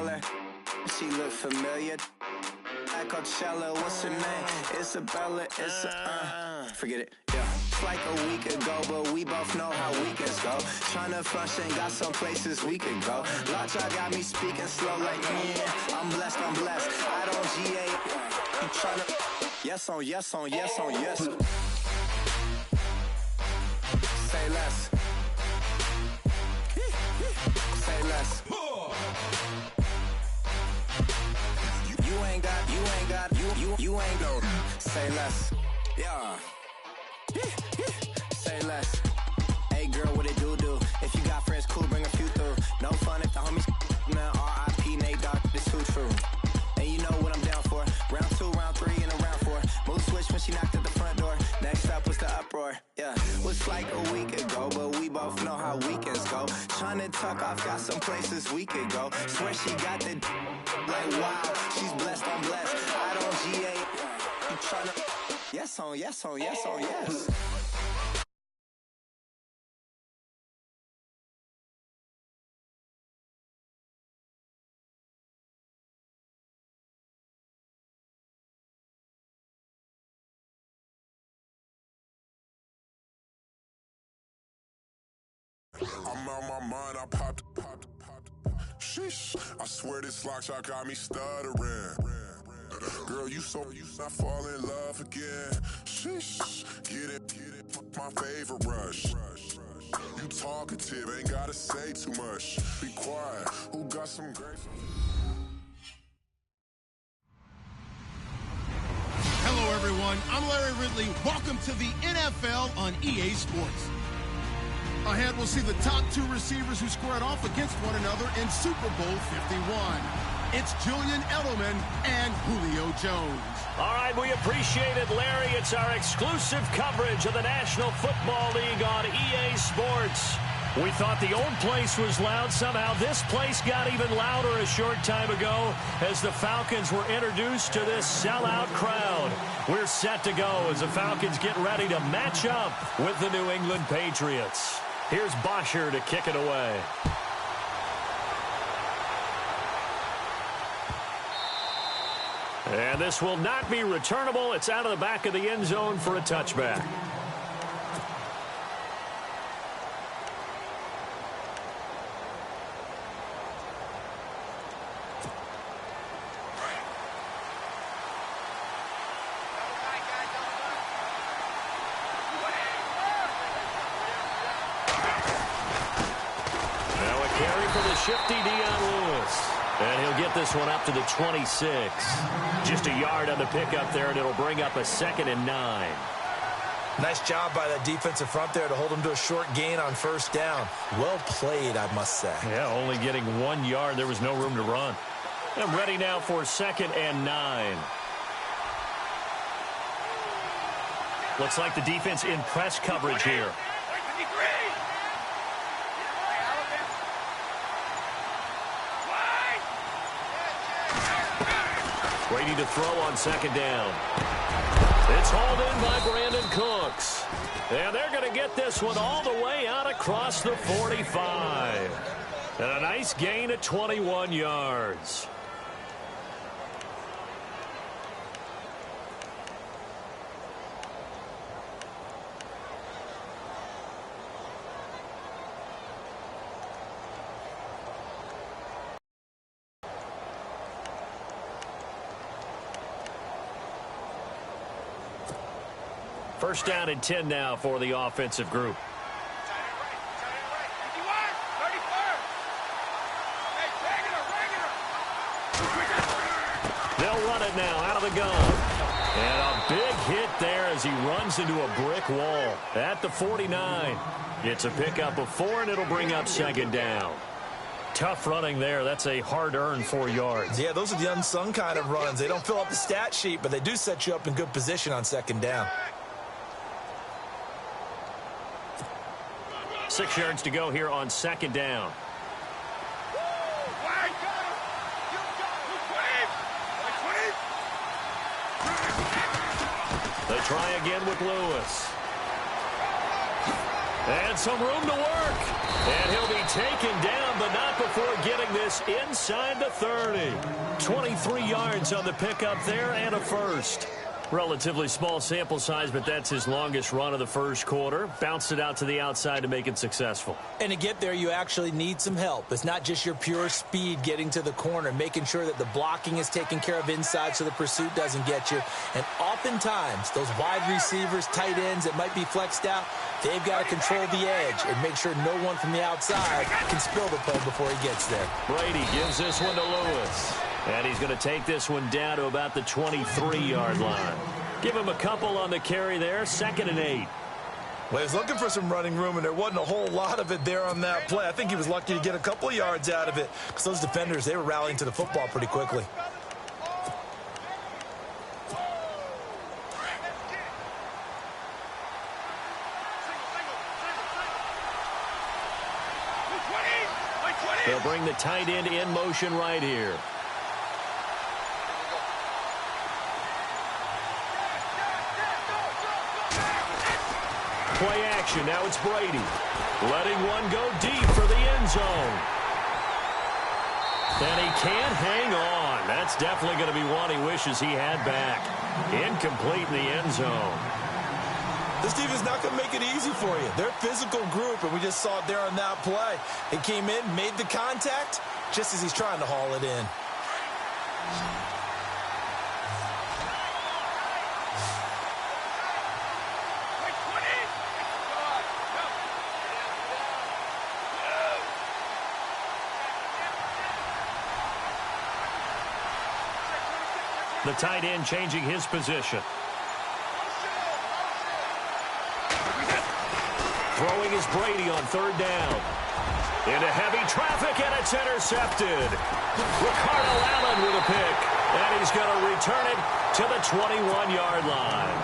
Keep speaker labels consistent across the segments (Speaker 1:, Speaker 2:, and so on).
Speaker 1: her. She look familiar. At Coachella, what's her name? Isabella, forget it, yeah. It's like a week ago, but we both know how weekends go. Tryna function, got some places we could go. Lot y'all got me speaking slow like, yeah, I'm blessed. I don't GA, you tryna, yes on yes. Say less. Say less. You ain't no. Say less. Yeah. Say less. Hey girl, what it do? If you got friends, cool, bring a few through. No fun if the homies, man. R.I.P. Nate Dogg, this too true. And you know what I'm down for. Round 2, round 3, and a round 4. Mood switch when she knocked at the front door. Next up was the uproar. Yeah, was like a week ago, but we both know how weekends go. Tryna tuck off, got some places we could go. Swear she got the like wow, she's blessed, I'm blessed. I don't GA. You tryna yes on yes.
Speaker 2: I'm out my mind, I popped. Sheesh, I swear this lock shot got me stuttering. Girl, you not fall in love again. Sheesh, get it, my favorite rush. You talkative, ain't gotta say too much. Be quiet, who got some grapes?
Speaker 3: Hello, everyone. I'm Larry Ridley. Welcome to the NFL on EA Sports. Ahead, we'll see the top 2 receivers who squared off against one another in Super Bowl 51. It's Julian Edelman and Julio Jones.
Speaker 4: All right, we appreciate it, Larry. It's our exclusive coverage of the National Football League on EA Sports. We thought the old place was loud. Somehow this place got even louder a short time ago as the Falcons were introduced to this sellout crowd. We're set to go as the Falcons get ready to match up with the New England Patriots. Here's Bosher to kick it away. And this will not be returnable. It's out of the back of the end zone for a touchback. Shifty Dion Lewis. And he'll get this one up to the 26. Just a yard on the pickup there, and it'll bring up a 2nd and 9.
Speaker 5: Nice job by that defensive front there to hold him to a short gain on 1st down. Well played, I must say.
Speaker 4: Yeah, only getting 1 yard. There was no room to run. And ready now for 2nd and 9. Looks like the defense in press coverage here. Ready to throw on 2nd down. It's hauled in by Brandon Cooks. And they're going to get this one all the way out across the 45. And a nice gain of 21 yards. First down and 10 now for the offensive group. They'll run it now out of the gun. And a big hit there as he runs into a brick wall at the 49. It's a pickup of 4, and it'll bring up 2nd down. Tough running there. That's a hard-earned 4 yards.
Speaker 5: Yeah, those are the unsung kind of runs. They don't fill up the stat sheet, but they do set you up in good position on 2nd down.
Speaker 4: 6 yards to go here on 2nd down. They try again with Lewis. And some room to work. And he'll be taken down, but not before getting this inside the 30. 23 yards on the pickup there and a first. Relatively small sample size, but that's his longest run of the first quarter. Bounced it out to the outside to make it successful.
Speaker 5: And to get there, you actually need some help. It's not just your pure speed getting to the corner, making sure that the blocking is taken care of inside so the pursuit doesn't get you. And oftentimes, those wide receivers, tight ends that might be flexed out, they've got to control the edge and make sure no one from the outside can spill the play before he gets there.
Speaker 4: Brady gives this one to Lewis. And he's going to take this one down to about the 23-yard line. Give him a couple on the carry there, 2nd and 8.
Speaker 5: Well, he was looking for some running room, and there wasn't a whole lot of it there on that play. I think he was lucky to get a couple of yards out of it because those defenders, they were rallying to the football pretty quickly.
Speaker 4: They'll bring the tight end in motion right here. Play action. Now it's Brady. Letting one go deep for the end zone. And he can't hang on. That's definitely going to be one he wishes he had back. Incomplete in the end zone.
Speaker 5: This team is not going to make it easy for you. They're a physical group, and we just saw it there on that play. He came in, made the contact, just as he's trying to haul it in.
Speaker 4: The tight end changing his position. Throwing is Brady on 3rd down. Into heavy traffic, and it's intercepted. Ricardo Allen with a pick. And he's going to return it to the 21-yard line.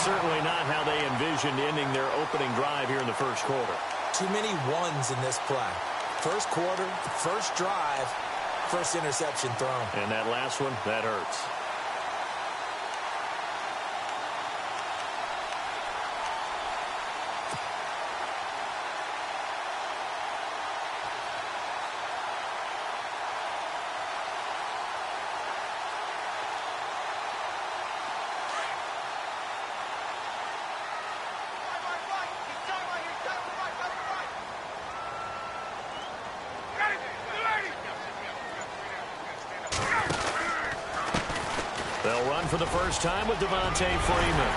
Speaker 4: Certainly not how they envisioned ending their opening drive here in the first quarter.
Speaker 5: Too many ones in this play. First quarter, first drive, first interception thrown.
Speaker 4: And that last one, that hurts. They'll run for the first time with Devontae Freeman.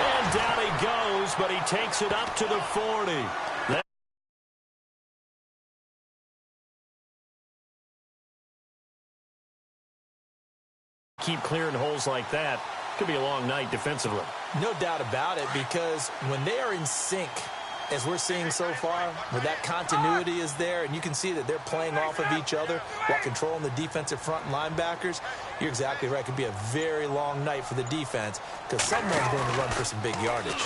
Speaker 4: And down he goes, but he takes it up to the 40. Keep clearing holes like that. Could be a long night defensively.
Speaker 5: No doubt about it, because when they are in sync, as we're seeing so far, where that continuity is there, and you can see that they're playing off of each other while controlling the defensive front and linebackers, you're exactly right. It could be a very long night for the defense because someone's going to run for some big yardage.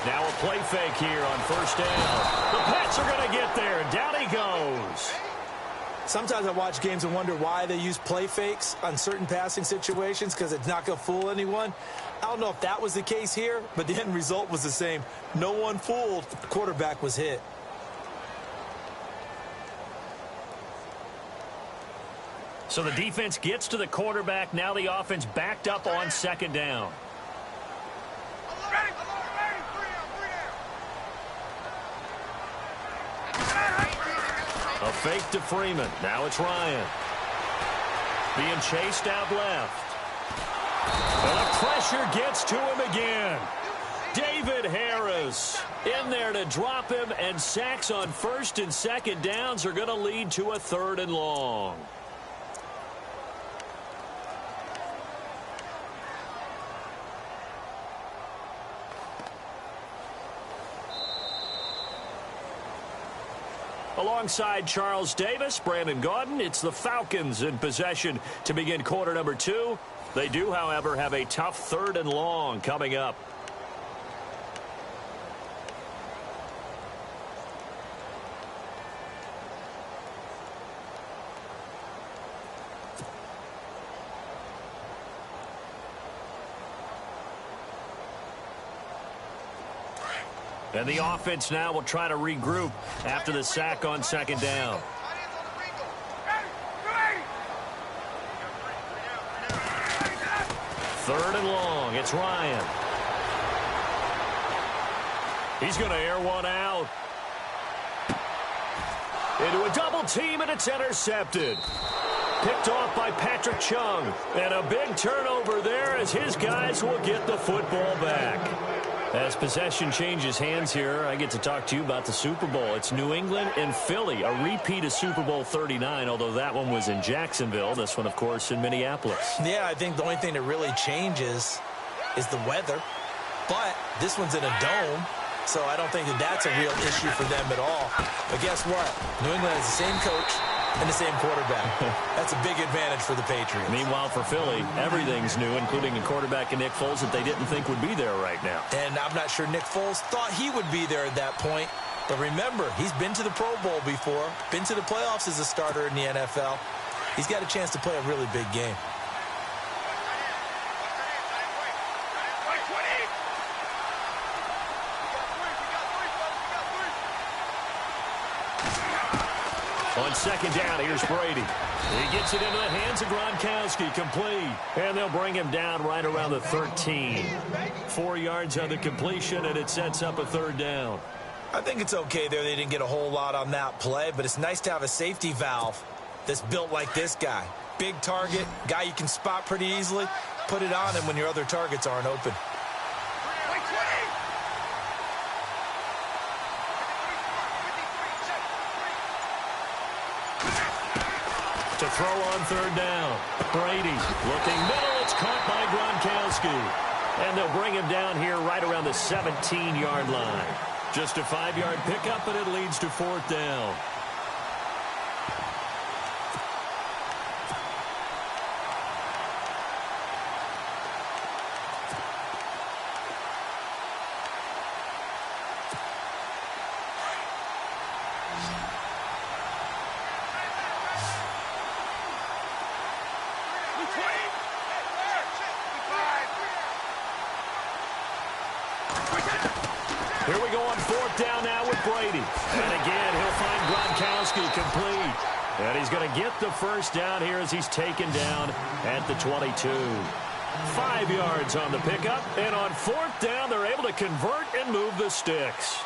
Speaker 4: Now a play fake here on 1st down. The Pats are going to get there, and down he goes.
Speaker 5: Sometimes I watch games and wonder why they use play fakes on certain passing situations because it's not going to fool anyone. I don't know if that was the case here, but the end result was the same. No one fooled. The quarterback was hit.
Speaker 4: So the defense gets to the quarterback. Now the offense backed up on 2nd down. A fake to Freeman. Now it's Ryan. Being chased out left. And the pressure gets to him again. David Harris in there to drop him, and sacks on 1st and 2nd downs are going to lead to a 3rd and long. Alongside Charles Davis, Brandon Gaudin, it's the Falcons in possession to begin quarter number 2. They do, however, have a tough 3rd and long coming up. And the offense now will try to regroup after the sack on second down. Third and long. It's Ryan. He's going to air one out. Into a double team, and it's intercepted. Picked off by Patrick Chung. And a big turnover there as his guys will get the football back. As possession changes hands here, I get to talk to you about the Super Bowl. It's New England and Philly, a repeat of Super Bowl 39, although that one was in Jacksonville. This one, of course, in Minneapolis. Yeah, I think the only thing that really changes is the weather. But this one's in a dome, so I don't think that that's a real issue for them at all. But guess what? New England has the same coach and the same quarterback. That's a big advantage for the Patriots. Meanwhile, for Philly, everything's new, including a quarterback in Nick Foles that they didn't think would be there right now. And I'm not sure Nick Foles thought he would be there at that point. But remember, he's been to the Pro Bowl before, been to the playoffs as a starter in the NFL. He's got a chance to play a really big game. On second down, here's Brady. He gets it into the hands of Gronkowski, complete. And they'll bring him down right around the 13. 4 yards on the completion, and it sets up a third down. I think it's okay there. They didn't get a whole lot on that play, but it's nice to have a safety valve that's built like this guy. Big target, guy you can spot pretty easily. Put it on him when your other targets aren't open. To throw on third down. Brady looking middle. It's caught by Gronkowski. And they'll bring him down here right around the 17-yard line. Just a 5-yard pickup, and it leads to fourth down. Here we go on fourth down now with Brady. And again, he'll find Gronkowski complete. And he's going to get the first down here as he's taken down at the 22. 5 yards on the pickup. And on fourth down, they're able to convert and move the sticks.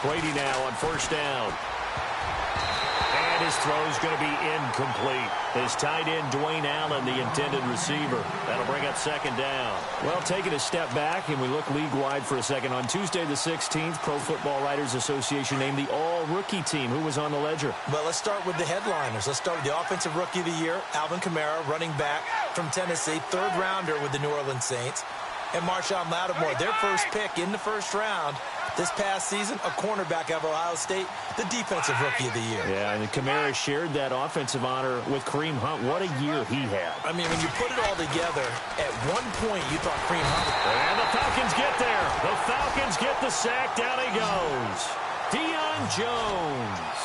Speaker 4: Brady now on first down. And his throw's going to be incomplete. His tight end, Dwayne Allen, the intended receiver. That'll bring up second down. Well, taking a step back, and we look league-wide for a second. On Tuesday the 16th, Pro Football Writers Association named the all-rookie team. Who was on the ledger? Well, let's start with the headliners. Let's start with the Offensive Rookie of the Year, Alvin Kamara, running back from Tennessee, third-rounder with the New Orleans Saints. And Marshawn Lattimore, their first pick in the first round. This past season, a cornerback out of Ohio State, the Defensive Rookie of the Year. Yeah, and Kamara shared that offensive honor with Kareem Hunt. What a year he had. I mean, when you put it all together, at one point you thought Kareem Hunt... And the Falcons get there. The Falcons get the sack. Down he goes. Deion Jones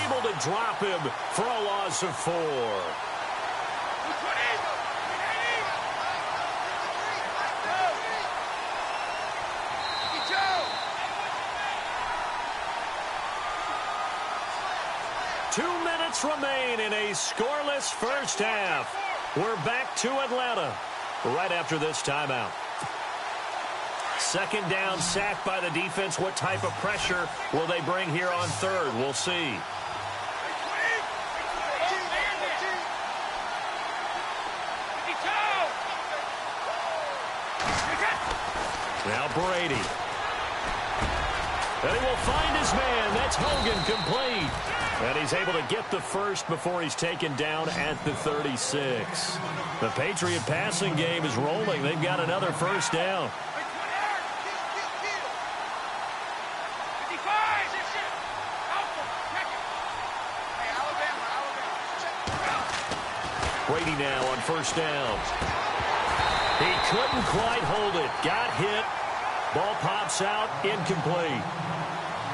Speaker 4: able to drop him for a loss of 4. 2 minutes remain in a scoreless first half. We're back to Atlanta right after this timeout. Second down, sacked by the defense. What type of pressure will they bring here on third? We'll see. Now Brady. And he will find his man. That's Hogan, complete. And he's able to get the first before he's taken down at the 36. The Patriot passing game is rolling. They've got another first down. Brady now on first down. He couldn't quite hold it. Got hit. Ball pops out. Incomplete.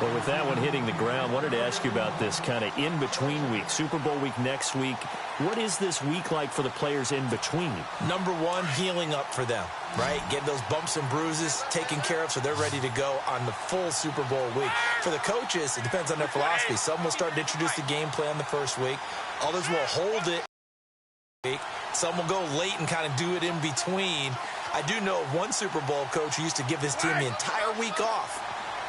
Speaker 4: But with that one hitting the ground, wanted to ask you about this kind of in-between week. Super Bowl week next week. What is this week like for the players in between?
Speaker 5: Number one, healing up for them, right? Getting those bumps and bruises taken care of so they're ready to go on the full Super Bowl week. For the coaches, it depends on their philosophy. Some will start to introduce the game plan the first week. Others will hold it. Some will go late and kind of do it in between. I do know one Super Bowl coach who used to give his team the entire week off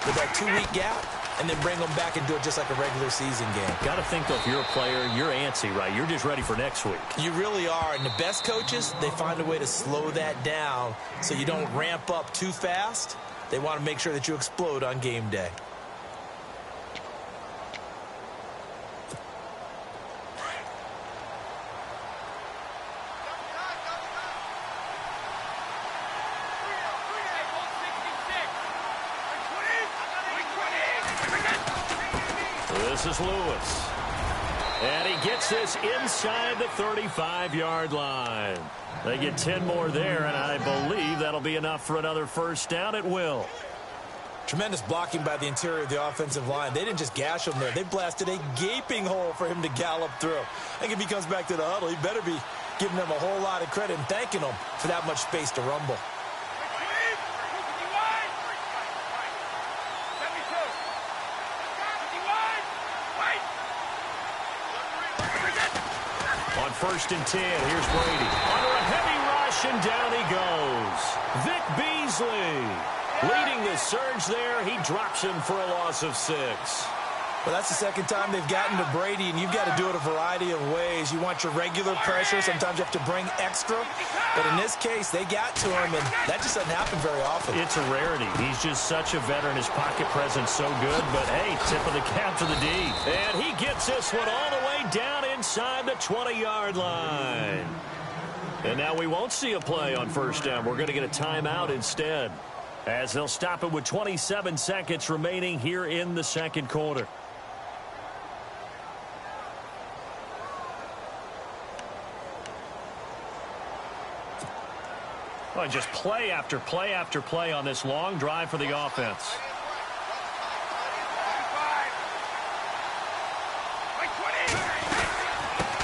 Speaker 5: with that 2-week gap, and then bring them back and do it just like a regular season game.
Speaker 4: Got to think, though, if you're a player, you're antsy, right? You're just ready for next week.
Speaker 5: You really are, and the best coaches, they find a way to slow that down so you don't ramp up too fast. They want to make sure that you explode on game day.
Speaker 4: This is Lewis. And he gets this inside the 35-yard line. They get 10 more there, and I believe that'll be enough for another first down at will.
Speaker 5: Tremendous blocking by the interior of the offensive line. They didn't just gash him there. They blasted a gaping hole for him to gallop through. I think if he comes back to the huddle, he better be giving them a whole lot of credit and thanking them for that much space to rumble.
Speaker 4: First and 10. Here's Brady. Under a heavy rush, and down he goes. Vic Beasley leading the surge there. He drops him for a loss of 6.
Speaker 5: Well, that's the second time they've gotten to Brady, and you've got to do it a variety of ways. You want your regular pressure. Sometimes you have to bring extra. But in this case, they got to him, and that just doesn't happen very often.
Speaker 4: It's a rarity. He's just such a veteran. His pocket presence so good. But, hey, tip of the cap to the D. And he gets this one all the way down inside the 20-yard line. And now we won't see a play on first down. We're going to get a timeout instead, as they'll stop it with 27 seconds remaining here in the second quarter. Oh, just play after play after play on this long drive for the offense.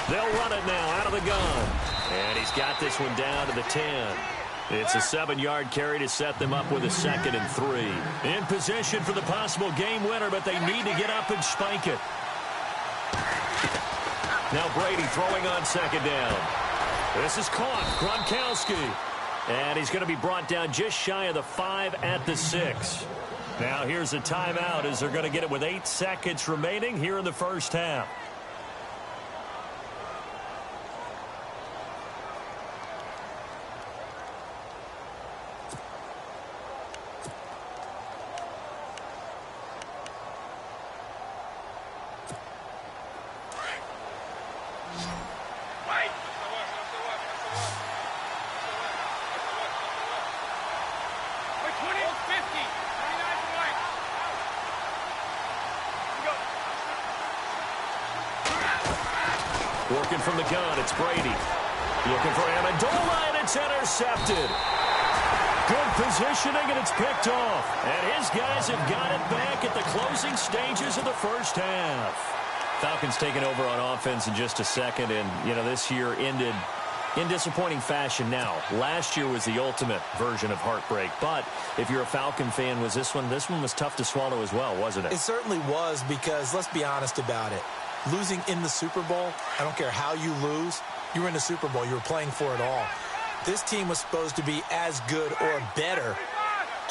Speaker 4: They'll run it now out of the gun. And he's got this one down to the 10. It's a 7-yard carry to set them up with a 2nd and 3. In position for the possible game winner, but they need to get up and spike it. Now Brady throwing on 2nd down. This is caught. Gronkowski. And he's going to be brought down just shy of the 5 at the 6. Now here's a timeout as they're going to get it with 8 seconds remaining here in the first half. Working from the gun, it's Brady. Looking for Amendola, and it's intercepted. Good positioning, and it's picked off. And his guys have got it back at the closing stages of the first half. Falcons taking over on offense in just a second, and, you know, this year ended in disappointing fashion. Now, last year was the ultimate version of heartbreak, but if you're a Falcon fan, was this one was tough to swallow as well, wasn't it?
Speaker 5: It certainly was, because let's be honest about it. Losing in the Super Bowl, I don't care how you lose, you were in the Super Bowl, you were playing for it all. This team was supposed to be as good or better.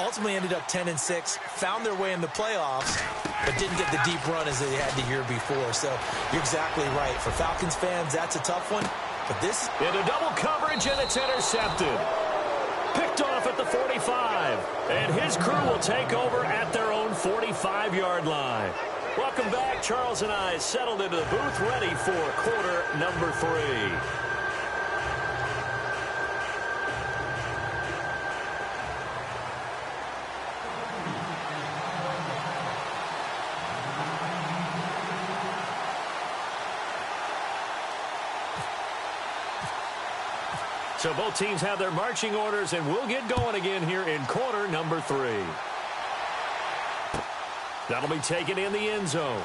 Speaker 5: Ultimately ended up 10-6, found their way in the playoffs, but didn't get the deep run as they had the year before. So you're exactly right. For Falcons fans, that's a tough one. But this...
Speaker 4: into double coverage, and it's intercepted. Picked off at the 45. And his crew will take over at their own 45-yard line. Welcome back. Charles and I settled into the booth, ready for quarter number 3. So both teams have their marching orders, and we'll get going again here in quarter number 3. That'll be taken in the end zone.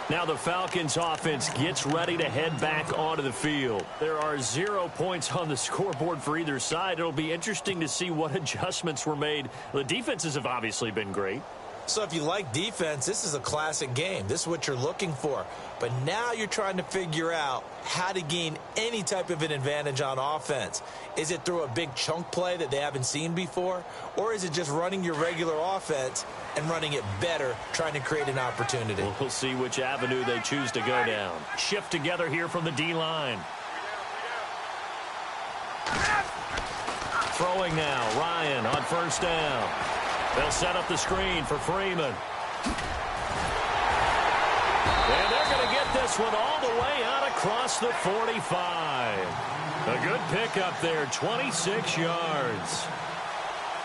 Speaker 4: Now the Falcons offense gets ready to head back onto the field. There are 0 points on the scoreboard for either side. It'll be interesting to see what adjustments were made. The defenses have obviously been great.
Speaker 5: So if you like defense, this is a classic game. This is what you're looking for. But now you're trying to figure out how to gain any type of an advantage on offense. Is it through a big chunk play that they haven't seen before? Or is it just running your regular offense and running it better, trying to create an opportunity?
Speaker 4: We'll see which avenue they choose to go down. Shift together here from the D-line. Throwing now, Ryan on first down. They'll set up the screen for Freeman. And they're going to get this one all the way out across the 45. A good pickup there, 26 yards.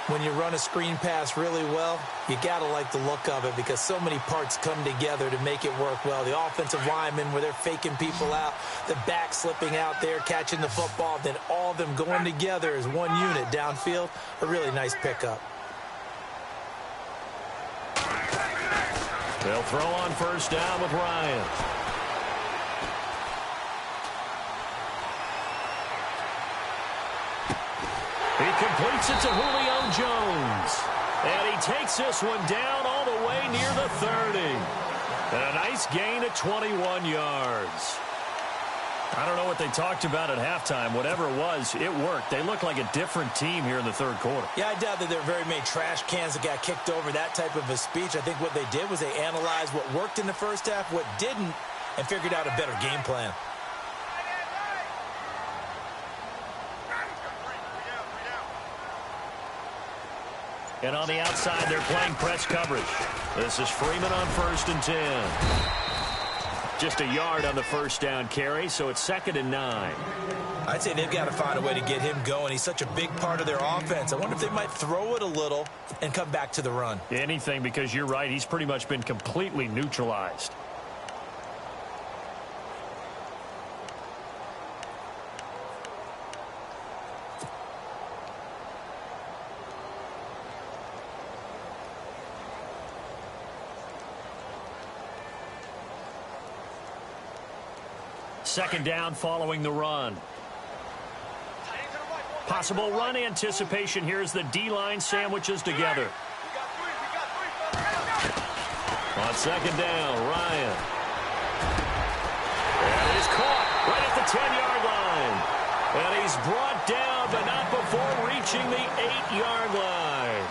Speaker 5: When you run a screen pass really well, you got to like the look of it because so many parts come together to make it work well. The offensive linemen, where they're faking people out, the back slipping out there, catching the football, then all of them going together as one unit downfield. A really nice pickup.
Speaker 4: They'll throw on first down with Ryan. He completes it to Julio Jones. And he takes this one down all the way near the 30. And a nice gain of 21 yards. I don't know what they talked about at halftime. Whatever it was, it worked. They look like a different team here in the third quarter.
Speaker 5: Yeah, I doubt that there are very many trash cans that got kicked over, that type of a speech. I think what they did was they analyzed what worked in the first half, what didn't, and figured out a better game plan.
Speaker 4: And on the outside, they're playing press coverage. This is Freeman on 1st and 10. Just a yard on the first down carry, so it's 2nd and 9.
Speaker 5: I'd say they've got to find a way to get him going. He's such a big part of their offense. I wonder if they might throw it a little and come back to the run.
Speaker 4: Anything, because you're right. He's pretty much been completely neutralized. Second down following the run. Possible run anticipation here as the D-line sandwiches together. On second down, Ryan. And he's caught right at the 10-yard line. And he's brought down, but not before reaching the 8-yard line.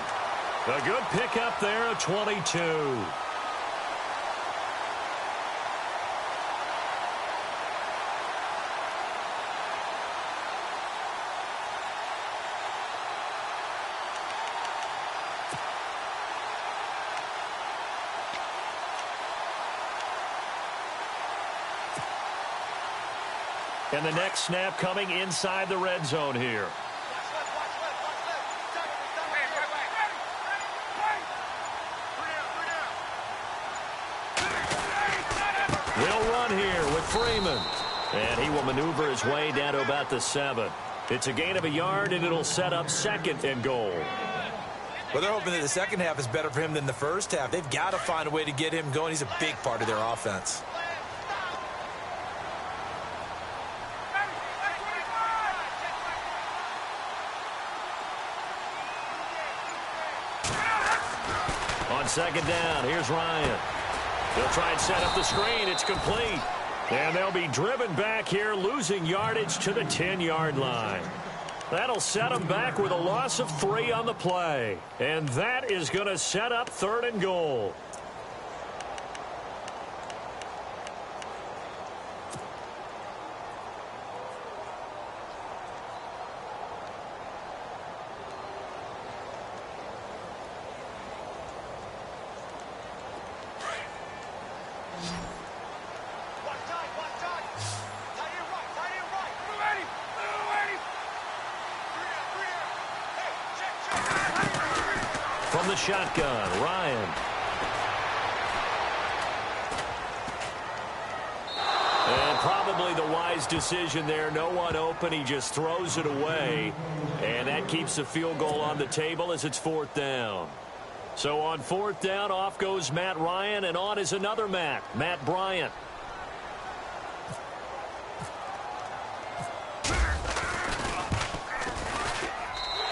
Speaker 4: A good pickup there of 22. And the next snap coming inside the red zone here. We'll run here with Freeman. And he will maneuver his way down to about the 7. It's a gain of a yard, and it'll set up 2nd and goal.
Speaker 5: Well, they're hoping that the second half is better for him than the first half. They've got to find a way to get him going. He's a big part of their offense. On second down, here's Ryan. They'll try and set up the screen. It's complete. And they'll be driven back here, losing yardage to the 10-yard line. That'll set them back with a loss of 3 on the play. And that is going to set up 3rd and goal. From the shotgun, Ryan.
Speaker 4: probably the wise decision there. No one open. He just throws it away. And that keeps the field goal on the table as it's 4th down. So on 4th down, off goes Matt Ryan, and on is another Matt Bryant.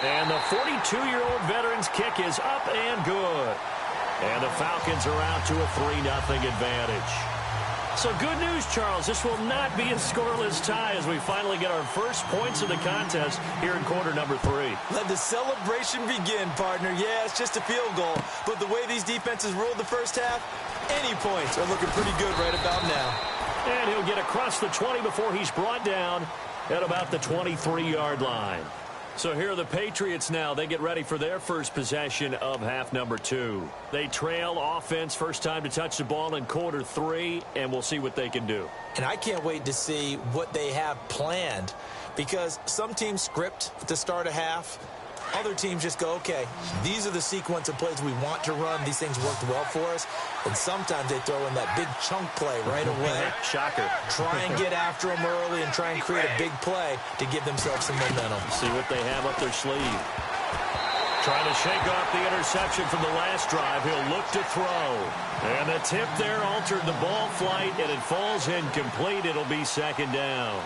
Speaker 4: And the 42-year-old veteran's kick is up and good. And the Falcons are out to a 3-0 advantage. So good news, Charles. This will not be a scoreless tie as we finally get our first points of the contest here in quarter number 3.
Speaker 5: Let the celebration begin, partner. Yeah, it's just a field goal. But the way these defenses ruled the first half, any points are looking pretty good right about now.
Speaker 4: And he'll get across the 20 before he's brought down at about the 23-yard line. So here are the Patriots now. They get ready for their first possession of half number 2. They trail offense, first time to touch the ball in quarter 3, and we'll see what they can do.
Speaker 5: And I can't wait to see what they have planned, because some teams script to start a half. Other teams just go, okay, these are the sequence of plays we want to run. These things worked well for us. And sometimes they throw in that big chunk play right away.
Speaker 4: Shocker.
Speaker 5: Try and get after them early and try and create a big play to give themselves some momentum.
Speaker 4: See what they have up their sleeve. Trying to shake off the interception from the last drive. He'll look to throw. And the tip there altered the ball flight, and it falls incomplete. It'll be 2nd down.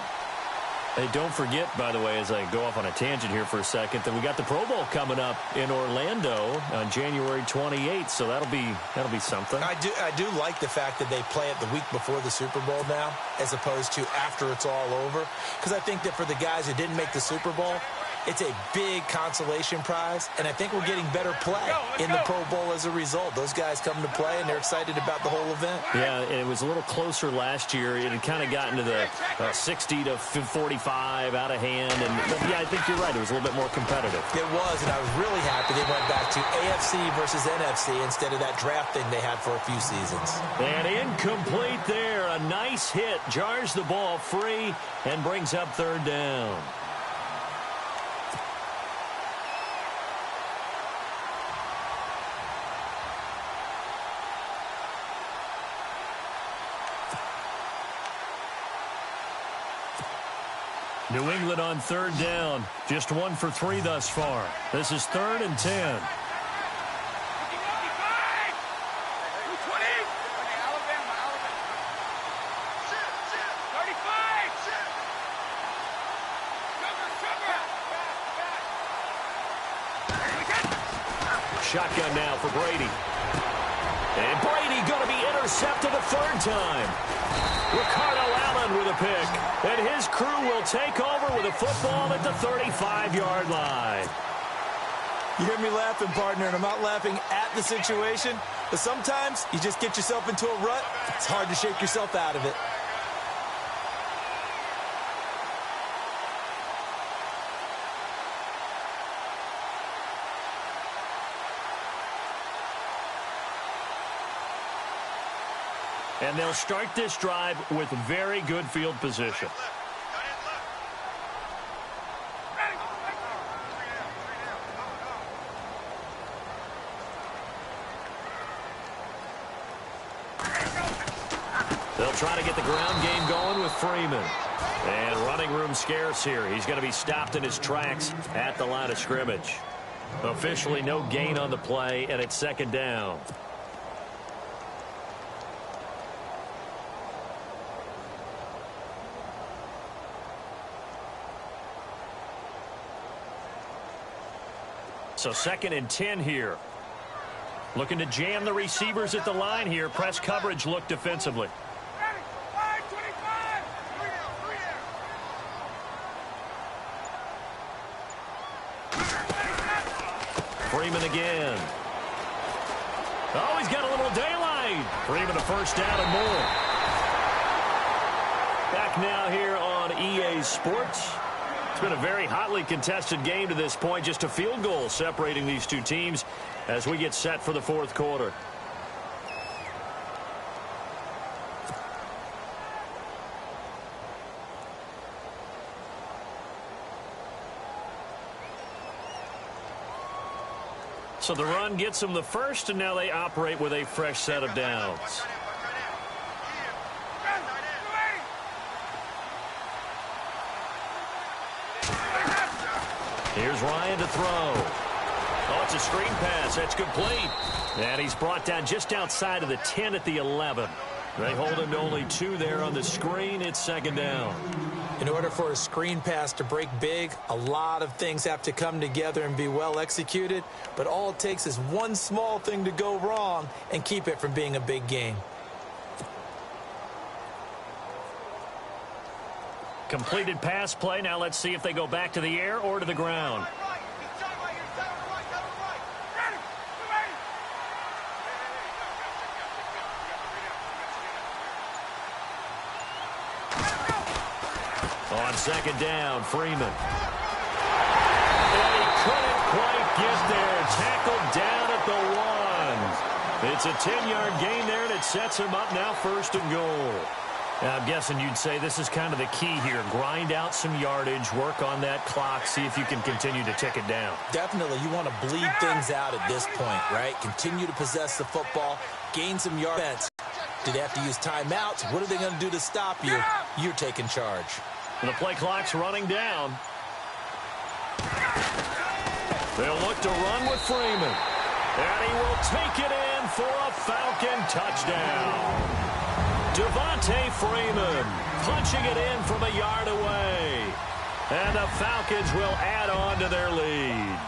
Speaker 4: Hey, don't forget, by the way, as I go off on a tangent here for a second, that we got the Pro Bowl coming up in Orlando on January 28th, so that'll be something.
Speaker 5: I do like the fact that they play it the week before the Super Bowl now, as opposed to after it's all over, because I think that for the guys who didn't make the Super Bowl, it's a big consolation prize, and I think we're getting better play in the Pro Bowl as a result. Those guys come to play, and they're excited about the whole event.
Speaker 4: Yeah, and it was a little closer last year. It had kind of gotten to the 60 to 45 out of hand, and yeah, I think you're right. It was a little bit more competitive.
Speaker 5: It was, and I was really happy they went back to AFC versus NFC instead of that draft thing they had for a few seasons.
Speaker 4: And incomplete there. A nice hit. Jars the ball free and brings up 3rd down. New England on 3rd down. Just 1 for 3 thus far. This is 3rd and 10. Shotgun now for Brady. And Brady going to be intercepted a 3rd time. Ricardo Allen with a pick. And his crew will take over with a football at the 35-yard line.
Speaker 5: You hear me laughing, partner, and I'm not laughing at the situation. But sometimes you just get yourself into a rut. It's hard to shake yourself out of it.
Speaker 4: And they'll start this drive with very good field position. They'll try to get the ground game going with Freeman. And running room scarce here. He's going to be stopped in his tracks at the line of scrimmage. Officially no gain on the play, and it's 2nd down. So 2nd and 10 here. Looking to jam the receivers at the line here. Press coverage look defensively. Freeman again. Oh, he's got a little daylight. Freeman a 1st down and more. Back now here on EA Sports. It's been a very hotly contested game to this point. Just a field goal separating these two teams as we get set for the 4th quarter. So the run gets them the first, and now they operate with a fresh set of downs. Here's Ryan to throw. Oh, it's a screen pass. That's complete. And he's brought down just outside of the 10 at the 11. They hold him to only 2 there on the screen. It's second down.
Speaker 5: In order for a screen pass to break big, a lot of things have to come together and be well executed. But all it takes is one small thing to go wrong and keep it from being a big game.
Speaker 4: Completed pass play. Now let's see if they go back to the air or to the ground. On second down, Freeman. And he couldn't quite get there. Tackled down at the 1. It's a 10-yard gain there, and it sets him up now 1st and goal. Now, I'm guessing you'd say this is kind of the key here. Grind out some yardage, work on that clock, see if you can continue to tick it down.
Speaker 5: Definitely, you want to bleed things out at this point, right? Continue to possess the football, gain some yards. Did they have to use timeouts? What are they going to do to stop you? You're taking charge.
Speaker 4: And the play clock's running down. They'll look to run with Freeman. And he will take it in for a Falcon touchdown. Devontae Freeman punching it in from a yard away. And the Falcons will add on to their lead.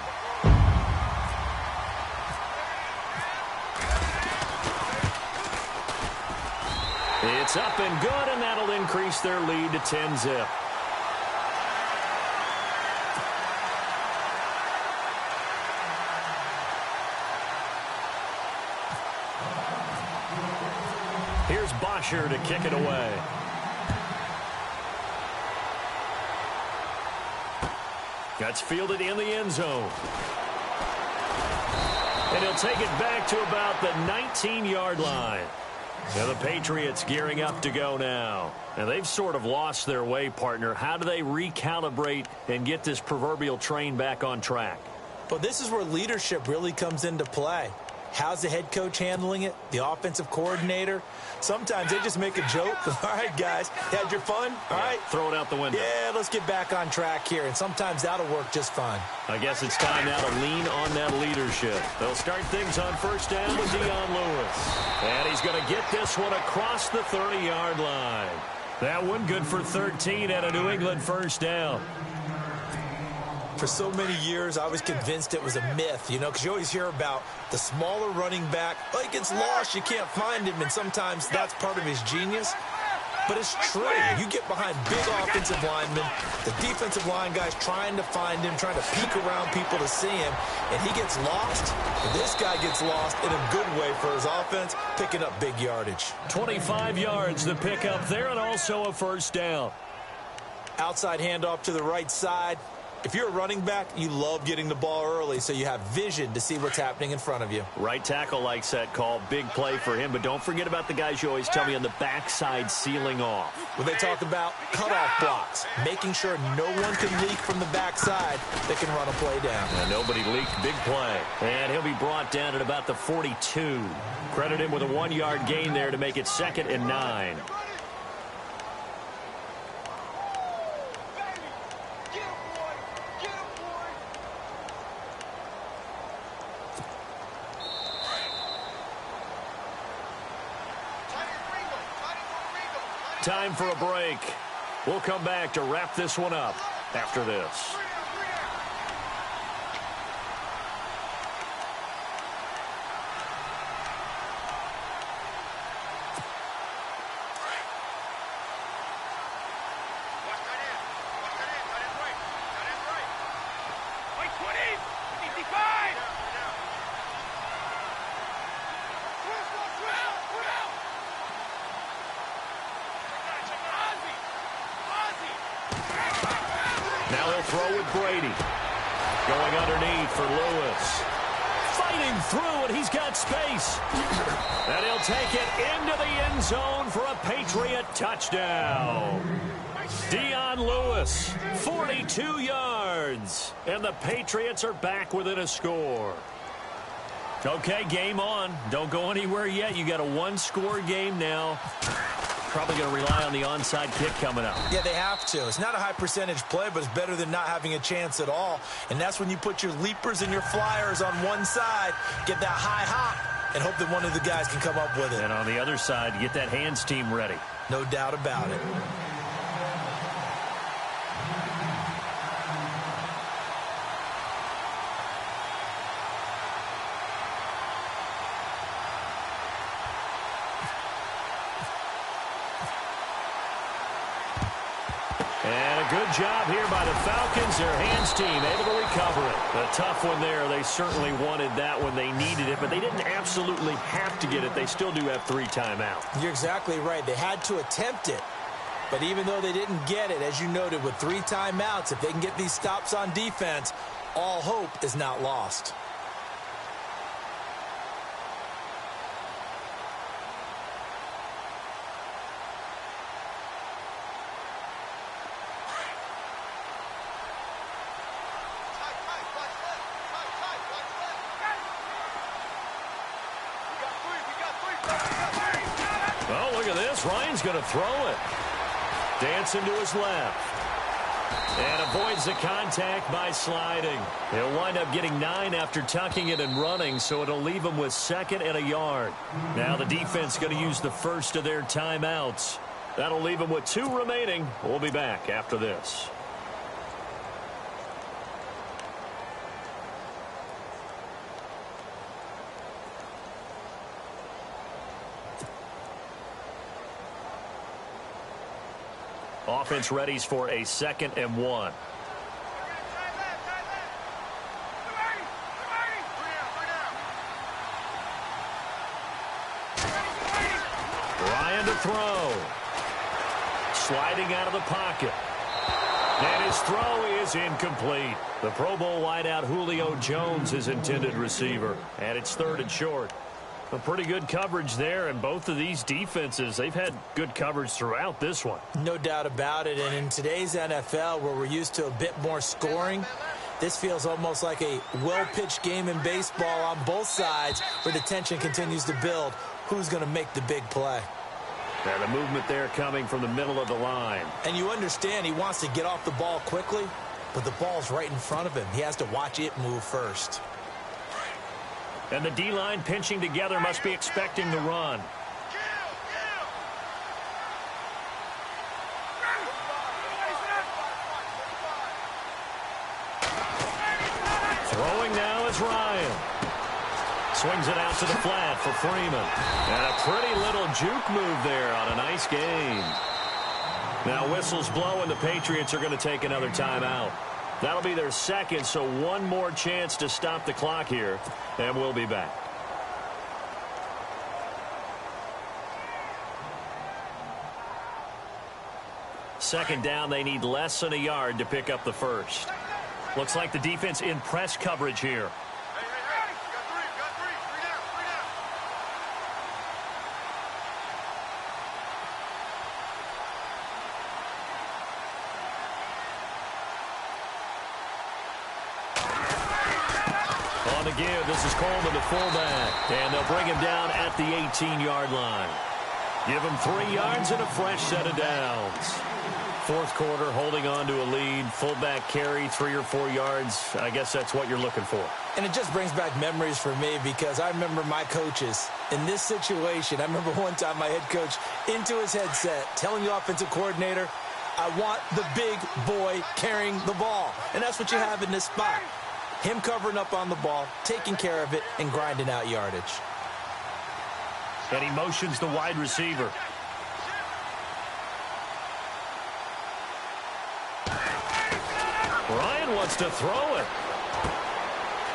Speaker 4: It's up and good, and that'll increase their lead to 10-zip. Here's Bosher to kick it away. That's fielded in the end zone. And he'll take it back to about the 19-yard line. Now the Patriots gearing up to go now. And they've sort of lost their way, partner. How do they recalibrate and get this proverbial train back on track?
Speaker 5: Well, this is where leadership really comes into play. How's the head coach handling it? The offensive coordinator? Sometimes they just make a joke. All right, guys, had your fun? All right.
Speaker 4: Throw it out the window.
Speaker 5: Yeah, let's get back on track here. And sometimes that'll work just fine.
Speaker 4: I guess it's time now to lean on that leadership. They'll start things on 1st down with Dion Lewis. And he's going to get this one across the 30-yard line. That one good for 13 at a New England 1st down.
Speaker 5: For so many years, I was convinced it was a myth, you know, because you always hear about the smaller running back. Oh, he gets lost, you can't find him, and sometimes that's part of his genius. But it's true. You get behind big offensive linemen, the defensive line guys trying to find him, trying to peek around people to see him, and he gets lost. And this guy gets lost in a good way for his offense, picking up big yardage.
Speaker 4: 25 yards to pick up there, and also a 1st down.
Speaker 5: Outside handoff to the right side. If you're a running back, you love getting the ball early so you have vision to see what's happening in front of you.
Speaker 4: Right tackle likes that call. Big play for him. But don't forget about the guys you always tell me on the backside sealing off.
Speaker 5: When they talk about cutoff blocks, making sure no one can leak from the backside, they can run a play down.
Speaker 4: And nobody leaked. Big play. And he'll be brought down at about the 42. Credit him with a 1-yard gain there to make it 2nd and 9. Time for a break. We'll come back to wrap this one up after this. Now he'll throw with Brady. Going underneath for Lewis. Fighting through, and he's got space. And he'll take it into the end zone for a Patriot touchdown. Dion Lewis, 42 yards. And the Patriots are back within a score. Okay, game on. Don't go anywhere yet. You got a 1-score game now. probably going to rely on the onside kick coming up.
Speaker 5: Yeah, they have to. It's not a high percentage play, but it's better than not having a chance at all. And that's when you put your leapers and your flyers on one side, get that high hop, and hope that one of the guys can come up with it.
Speaker 4: And on the other side, get that hands team ready.
Speaker 5: No doubt about it.
Speaker 4: And a good job here by the Falcons. Their hands team able to recover it. A tough one there. They certainly wanted that when they needed it, but they didn't absolutely have to get it. They still do have 3 timeouts.
Speaker 5: You're exactly right. They had to attempt it. But even though they didn't get it, as you noted, with 3 timeouts, if they can get these stops on defense, all hope is not lost.
Speaker 4: Oh, look at this. Ryan's going to throw it. Dancing to his left. And avoids the contact by sliding. He'll wind up getting 9 after tucking it and running, so it'll leave him with 2nd and a yard. Now the defense going to use the first of their timeouts. That'll leave him with 2 remaining. We'll be back after this. Offense readies for a 2nd and 1. Ryan to throw. Sliding out of the pocket. And his throw is incomplete. The Pro Bowl wideout Julio Jones is intended receiver. And it's 3rd and short. A pretty good coverage there, and both of these defenses, they've had good coverage throughout this one.
Speaker 5: No doubt about it, and in today's NFL, where we're used to a bit more scoring, this feels almost like a well-pitched game in baseball on both sides, where the tension continues to build. Who's going to make the big play?
Speaker 4: Now the movement there coming from the middle of the line.
Speaker 5: And you understand he wants to get off the ball quickly, but the ball's right in front of him. He has to watch it move first.
Speaker 4: And the D-line pinching together must be expecting the run. Throwing now is Ryan. Swings it out to the flat for Freeman. And a pretty little juke move there on a nice gain. Now whistles blow and the Patriots are going to take another timeout. That'll be their 2nd, so 1 more chance to stop the clock here, and we'll be back. Second down, they need less than a yard to pick up the first. Looks like the defense in press coverage here. On the give, this is Coleman, the fullback, and they'll bring him down at the 18-yard line. Give him 3 yards and a fresh set of downs. 4th quarter, holding on to a lead. Fullback carry, 3 or 4 yards. I guess that's what you're looking for.
Speaker 5: And it just brings back memories for me because I remember my coaches in this situation. I remember one time my head coach into his headset telling the offensive coordinator, I want the big boy carrying the ball. And that's what you have in this spot. Him covering up on the ball, taking care of it, and grinding out yardage.
Speaker 4: And he motions the wide receiver. Ryan wants to throw it.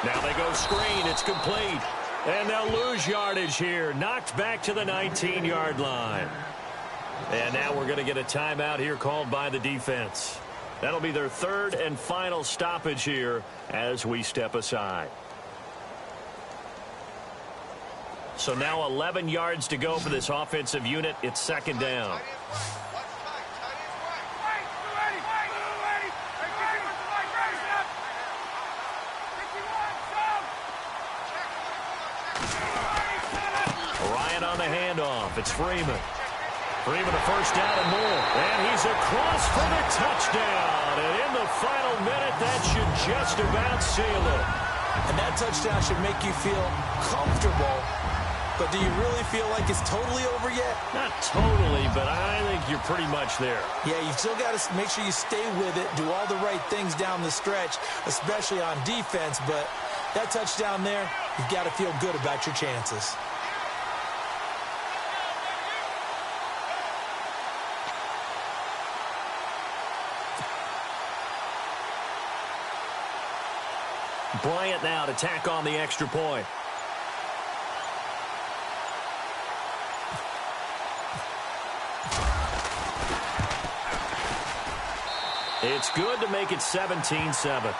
Speaker 4: Now they go screen. It's complete. And they'll lose yardage here. Knocked back to the 19-yard line. And now we're going to get a timeout here called by the defense. That'll be their 3rd and final stoppage here as we step aside. So now 11 yards to go for this offensive unit. It's 2nd down. Ryan on the handoff. It's Freeman. for even a first down and more. And he's across for the touchdown. And in the final minute, that should just about seal it.
Speaker 5: And that touchdown should make you feel comfortable. But do you really feel like it's totally over yet?
Speaker 4: Not totally, but I think you're pretty much there.
Speaker 5: Yeah, you've still got to make sure you stay with it, do all the right things down the stretch, especially on defense. But that touchdown there, you've got to feel good about your chances.
Speaker 4: Bryant now to tack on the extra point. It's good to make it 17-7.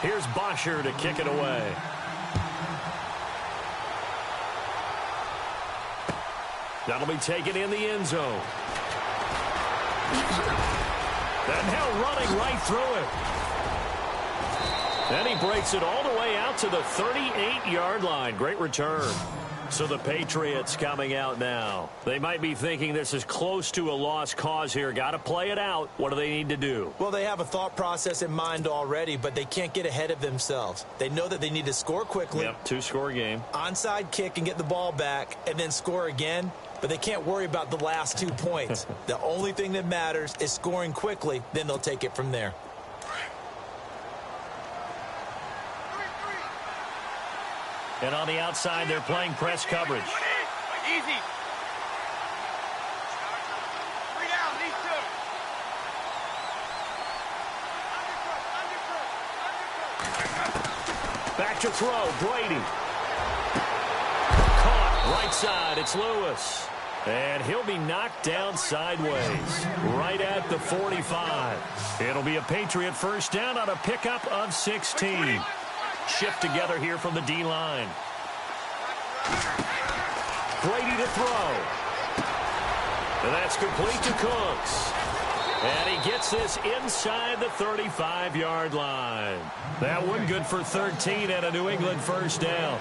Speaker 4: Here's Bosher to kick it away. That'll be taken in the end zone. And now running right through it. And he breaks it all the way out to the 38-yard line. Great return. So the Patriots coming out now. They might be thinking this is close to a lost cause here. Got to play it out. What do they need to do?
Speaker 5: Well, they have a thought process in mind already, but they can't get ahead of themselves. They know that they need to score quickly.
Speaker 4: Yep, two-score game.
Speaker 5: Onside kick and get the ball back and then score again. But they can't worry about the last 2 points. The only thing that matters is scoring quickly. Then they'll take it from there.
Speaker 4: And on the outside, they're playing press coverage.
Speaker 6: Easy. 3 down, these two.
Speaker 4: Back to throw, Brady. Caught, right side, it's Lewis. And he'll be knocked down sideways, right at the 45. It'll be a Patriot first down on a pickup of 16. Shift together here from the D-line. Brady to throw. And that's complete to Cooks. And he gets this inside the 35-yard line. That one good for 13 and a New England first down.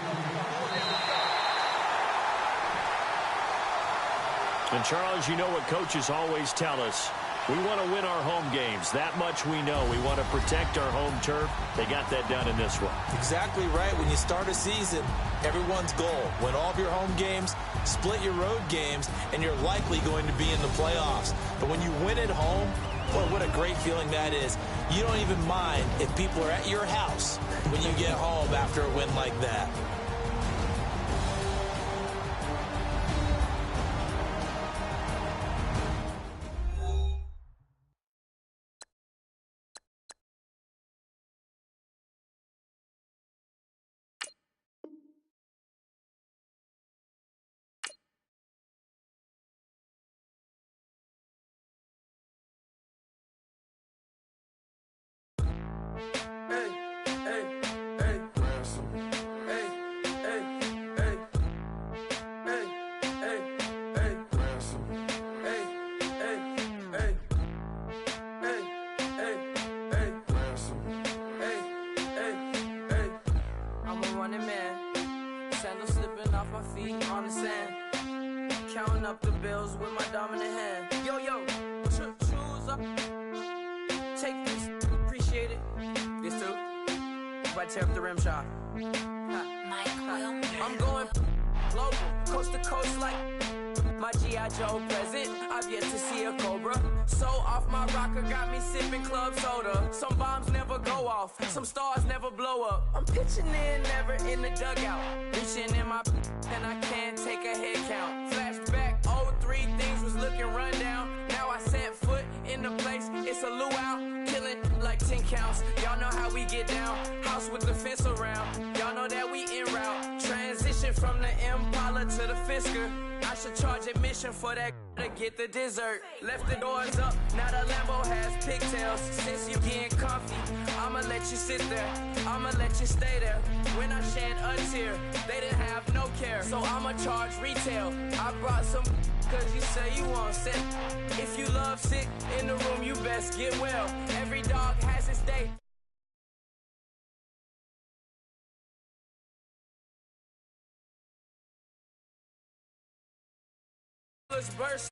Speaker 4: And, Charles, you know what coaches always tell us. We want to win our home games. That much we know. We want to protect our home turf. They got that done in this one.
Speaker 5: Exactly right. When you start a season, everyone's goal, win all of your home games, split your road games, and you're likely going to be in the playoffs. But when you win at home, boy, what a great feeling that is. You don't even mind if people are at your house when you get home after a win like that.
Speaker 7: Tear up the rim shot. I'm going global, coast to coast like my G.I. Joe present. I've yet to see a Cobra. So off my rocker got me sipping club soda. Some bombs never go off, some stars never blow up. I'm pitching in, never in the dugout. Reaching in my and I can't take a head count. Flashback, 03, things was looking run down. Now I set foot in the place, it's a luau. Killing like 10 counts, y'all know how we get down. House with the fence around, y'all know that we en route. Transition from the Impala to the Fisker. I should charge admission for that to get the dessert. Left the doors up, now the Lambo has pigtails. Since you getting comfy, I'ma let you sit there, I'ma let you stay there. When I shed a tear, they didn't have no care, so I'ma charge retail. I brought some cause you say you want sick. If you love sick in the room, you best get well. Every dog has its day. Burst